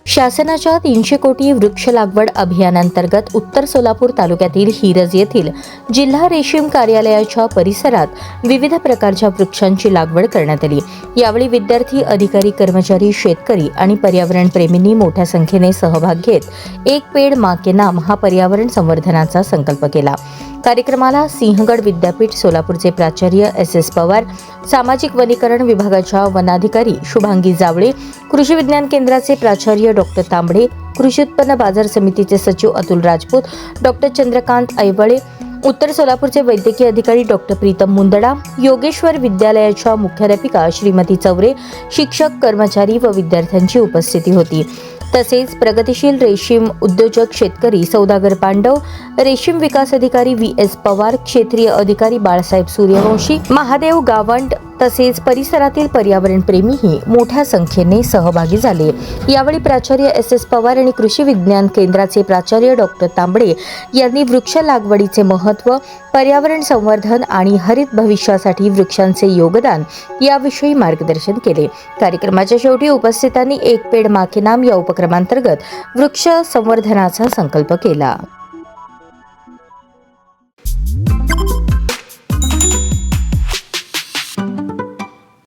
शासनाच्या 300 कोटी वृक्ष लागवड अभियानांतर्गत उत्तर सोलापूर तालुक्यातील हिरज येथील जिल्हा रेशीम कार्यालयाच्या परिसरात विविध प्रकारच्या वृक्षांची लागवड करण्यात आली। यावेळी विद्यार्थी, अधिकारी, कर्मचारी, शेतकरी आणि पर्यावरण प्रेमींनी मोठ्या संख्येने सहभाग घेत एक पेड़ मां के नाम हा पर्यावरण संवर्धनाचा संकल्प केला। कार्यक्रमाला सिंहगड विद्यापीठ सोलापूरचे प्राचार्य एस पवार, सामाजिक वनीकरण विभागाच्या वनाधिकारी शुभांगी जावळे, कृषी विज्ञान केंद्राचे प्राचार्य डॉक्टर तांबडे, कृषी उत्पन्न बाजार समितीचे सचिव अतुल राजपूत, डॉक्टर चंद्रकांत ऐवळे, उत्तर सोलापूरचे वैद्यकीय अधिकारी डॉक्टर प्रीतम मुंदडा, योगेश्वर विद्यालयाच्या मुख्याध्यापिका श्रीमती चौरे, शिक्षक, कर्मचारी व विद्यार्थ्यांची उपस्थिती होती। तसेच प्रगतिशील रेशीम उद्योजक शेतकरी सौदागर पांडव, रेशीम विकास अधिकारी VS पवार, क्षेत्रीय अधिकारी बाळासाहेब सूर्यवंशी, महादेव गावंड तसेच परिसरातील पर्यावरण प्रेमीही मोठ्या संख्येने सहभागी झाले। यावेळी प्राचार्य एस पवार आणि कृषी विज्ञान केंद्राचे प्राचार्य डॉक्टर तांबडे यांनी वृक्ष लागवडीचे महत्त्व, पर्यावरण संवर्धन आणि हरित भविष्यासाठी वृक्षांचे योगदान याविषयी मार्गदर्शन केले। कार्यक्रमाच्या शेवटी उपस्थितांनी एक पेड़ मां के नाम या उपक्रमांतर्गत वृक्ष संवर्धनाचा संकल्प केला।